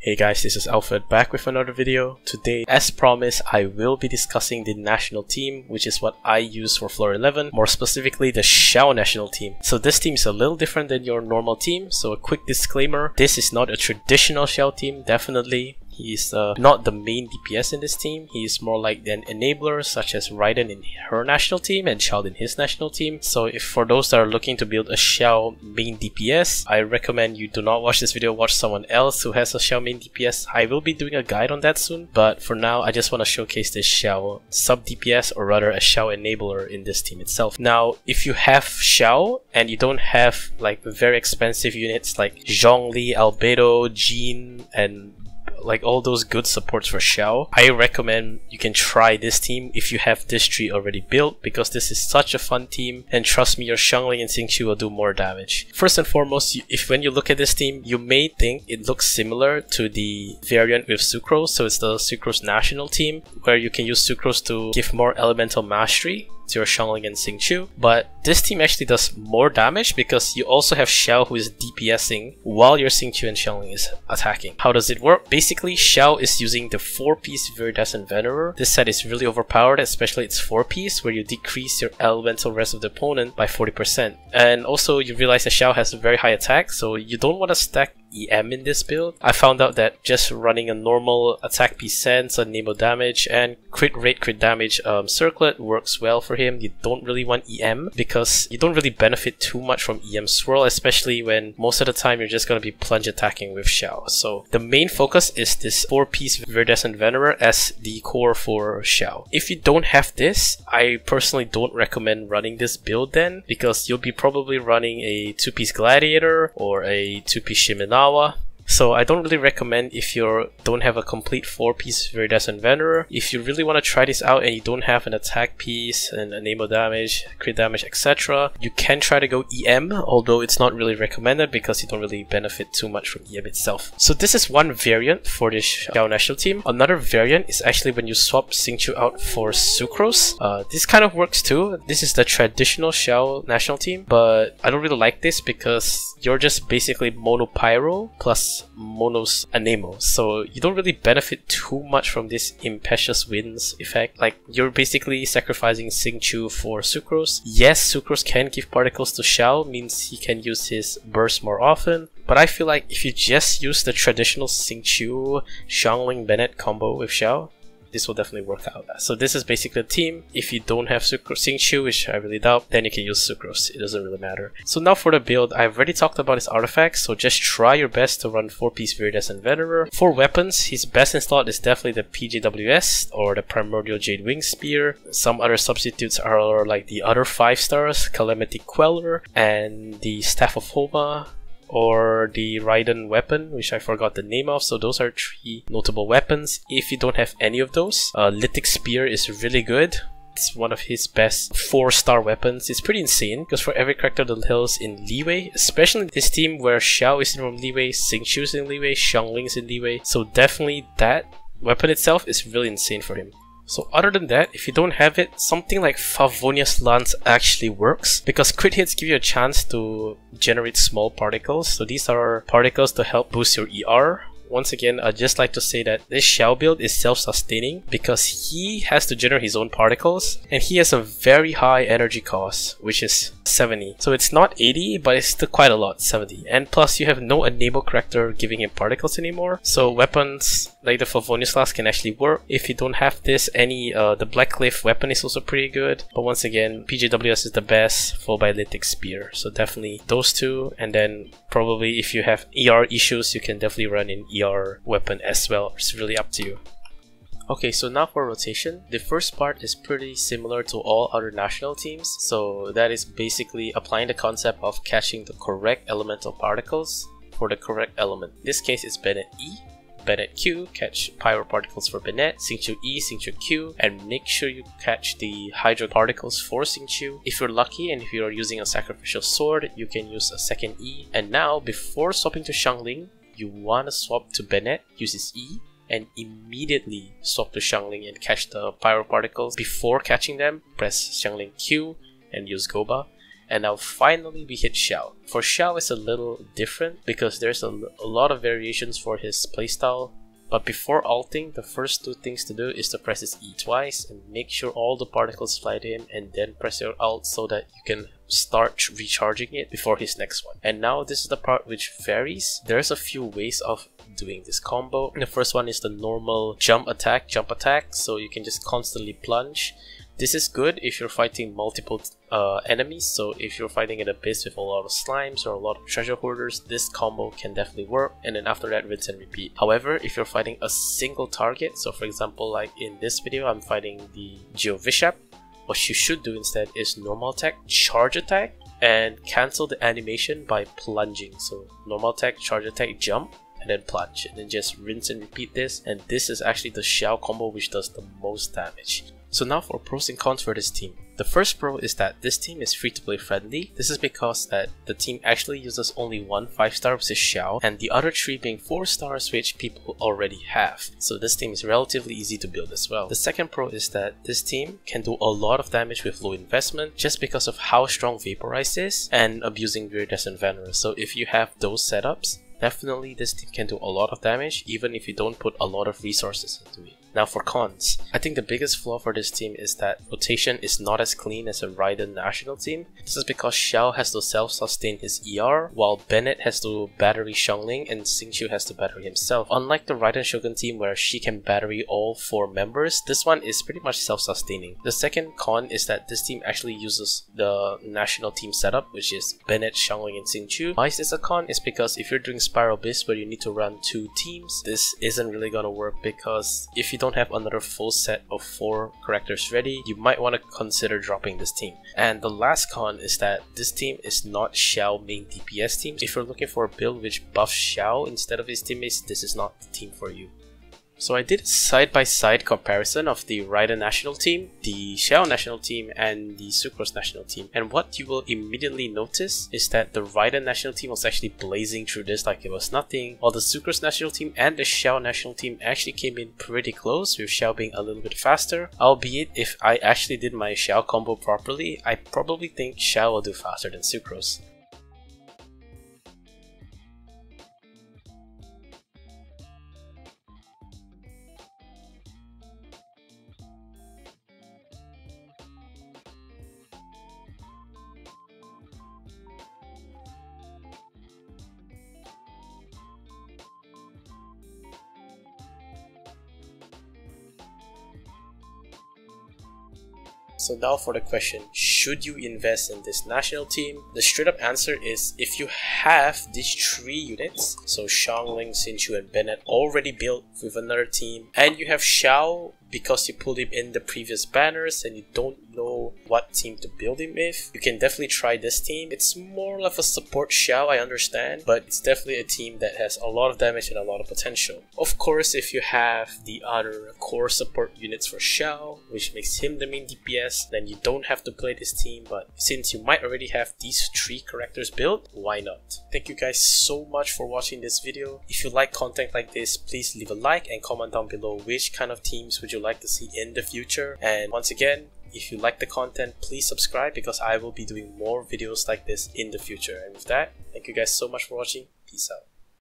Hey guys, this is Alfred back with another video. Today, as promised, I will be discussing the national team, which is what I use for floor 11, more specifically the Xiao national team. So this team is a little different than your normal team, so a quick disclaimer, this is not a traditional Xiao team, definitely. He's not the main DPS in this team. He's more like an enabler, such as Raiden in her national team and Xiao in his national team. So if for those that are looking to build a Xiao main DPS, I recommend you do not watch this video, watch someone else who has a Xiao main DPS. I will be doing a guide on that soon, but for now I just want to showcase this Xiao sub DPS, or rather a Xiao enabler in this team itself. Now, if you have Xiao and you don't have like very expensive units like Zhongli, Albedo, Jean, and like all those good supports for Xiao, I recommend you can try this team if you have this tree already built, because this is such a fun team, and trust me, your Xiangling and Xingqiu will do more damage. First and foremost, when you look at this team, you may think it looks similar to the variant with Sucrose, so it's the Sucrose national team, where you can use Sucrose to give more elemental mastery to your Xiangling and Xingqiu, but this team actually does more damage because you also have Xiao who is DPSing while your Xingqiu and Xiangling is attacking. How does it work? Basically, Xiao is using the 4-piece Viridescent Venerer. This set is really overpowered, especially its 4-piece, where you decrease your elemental rest of the opponent by 40%. And also, you realize that Xiao has a very high attack, so you don't want to stack EM in this build. I found out that just running a normal attack piece sense, a Nemo damage, and crit rate, crit damage circlet works well for him. You don't really want EM because you don't really benefit too much from EM swirl, especially when most of the time you're just going to be plunge attacking with Xiao. So the main focus is this 4-piece Viridescent Venerer as the core for Xiao. If you don't have this, I personally don't recommend running this build then, because you'll be probably running a 2-piece Gladiator or a 2-piece Shiminawa. So I don't really recommend if you don't have a complete 4-piece Viridescent Venerer. If you really want to try this out and you don't have an attack piece and a Nemo damage, crit damage, etc., you can try to go EM, although it's not really recommended because you don't really benefit too much from EM itself. So this is one variant for this Xiao national team. Another variant is actually when you swap Xingqiu out for Sucrose. This kind of works too. This is the traditional Xiao national team, but I don't really like this because you're just basically mono pyro plus monos anemo, so you don't really benefit too much from this impetuous winds effect. Like, you're basically sacrificing Xingqiu for Sucrose. Yes, Sucrose can give particles to Xiao, means he can use his burst more often, but I feel like if you just use the traditional Xingqiu Xiangling Bennett combo with Xiao, this will definitely work out. So this is basically a team. If you don't have Xingqiu, which I really doubt, then you can use Sucrose. It doesn't really matter. So now for the build, I've already talked about his artifacts, so just try your best to run 4-piece Viridescent Venerer. For weapons, his best in slot is definitely the PJWS or the Primordial Jade Wing Spear. Some other substitutes are like the other 5 stars, Calamity Queller, and the Staff of Homa, or the Raiden weapon, which I forgot the name of. So those are 3 notable weapons. If you don't have any of those, Lithic Spear is really good. It's one of his best 4-star weapons. It's pretty insane because for every character that hills in leeway, especially this team where Xiao is in leeway, Xingqiu is in leeway, Xiangling is in leeway, so definitely that weapon itself is really insane for him. So other than that, if you don't have it, something like Favonia's Lance actually works, because crit hits give you a chance to generate small particles. So these are particles to help boost your ER. Once again, I'd just like to say that this Xiao build is self-sustaining because he has to generate his own particles, and he has a very high energy cost, which is 70. So it's not 80, but it's still quite a lot, 70. And plus, you have no enable character giving him particles anymore. So weapons like the Favonius class can actually work. If you don't have this, the Black Cliff weapon is also pretty good. But once again, PJWS is the best, followed by Lithic Spear. So definitely those 2, and then probably if you have ER issues, you can definitely run an ER weapon as well. It's really up to you. Okay, so now for rotation. The first part is pretty similar to all other national teams. So that is basically applying the concept of catching the correct elemental particles for the correct element. In this case, it's Bennett E, Bennett Q, catch pyro particles for Bennett, Xingqiu E, Xingqiu Q, and make sure you catch the hydro particles for Xingqiu. If you're lucky and if you're using a sacrificial sword, you can use a second E. And now, before swapping to Xiangling, you want to swap to Bennett, use his E, and immediately swap to Xiangling and catch the pyro particles. Before catching them, press Xiangling Q and use Goba. And now finally we hit Xiao. For Xiao it's a little different because there's a lot of variations for his playstyle. But before ulting, the first two things to do is to press his E twice and make sure all the particles fly to him, and then press your ult so that you can start recharging it before his next one. And now this is the part which varies. There's a few ways of doing this combo. The first one is the normal jump attack, so you can just constantly plunge. This is good if you're fighting multiple enemies, so if you're fighting an abyss with a lot of slimes or a lot of treasure hoarders, this combo can definitely work, and then after that rinse and repeat. However, if you're fighting a single target, so for example like in this video I'm fighting the Geovishap, what you should do instead is normal attack, charge attack, and cancel the animation by plunging. So normal attack, charge attack, jump, and then plunge, and then just rinse and repeat this, and this is actually the Xiao combo which does the most damage. So now for pros and cons for this team. The first pro is that this team is free to play friendly. This is because that the team actually uses only one 5-star, which is Xiao, and the other 3 being 4 stars, which people already have. So this team is relatively easy to build as well. The second pro is that this team can do a lot of damage with low investment just because of how strong Vaporize is and abusing Viridescent Venerer. So if you have those setups, definitely this team can do a lot of damage even if you don't put a lot of resources into it. Now for cons, I think the biggest flaw for this team is that rotation is not as clean as a Raiden national team. This is because Xiao has to self-sustain his ER, while Bennett has to battery Xiangling and Xingqiu has to battery himself. Unlike the Raiden Shogun team where she can battery all 4 members, this one is pretty much self-sustaining. The second con is that this team actually uses the national team setup, which is Bennett, Xiangling, and Xingqiu. Why is this a con? Is because if you're doing Spiral Abyss where you need to run 2 teams, this isn't really gonna work, because if you don't have another full set of 4 characters ready, you might want to consider dropping this team. And the last con is that this team is not Xiao main DPS team. If you're looking for a build which buffs Xiao instead of his teammates, this is not the team for you. So I did a side-by-side comparison of the Raiden national team, the Xiao national team, and the Sucrose national team. And what you will immediately notice is that the Raiden national team was actually blazing through this like it was nothing, while the Sucrose national team and the Xiao national team actually came in pretty close, with Xiao being a little bit faster. Albeit, if I actually did my Xiao combo properly, I probably think Xiao will do faster than Sucrose. So now for the question, should you invest in this national team? The straight up answer is, if you have these 3 units, so Xiangling, Xingqiu, and Bennett already built with another team, and you have Xiao because you pulled him in the previous banners and you don't know what team to build him with, you can definitely try this team. It's more of a support Xiao, I understand, but it's definitely a team that has a lot of damage and a lot of potential. Of course, if you have the other core support units for Xiao, which makes him the main DPS, then you don't have to play this team, but since you might already have these 3 characters built, why not? Thank you guys so much for watching this video. If you like content like this, please leave a like and comment down below which kind of teams would you like to see in the future. And once again, if you like the content, please subscribe because I will be doing more videos like this in the future. And with that, thank you guys so much for watching. Peace out.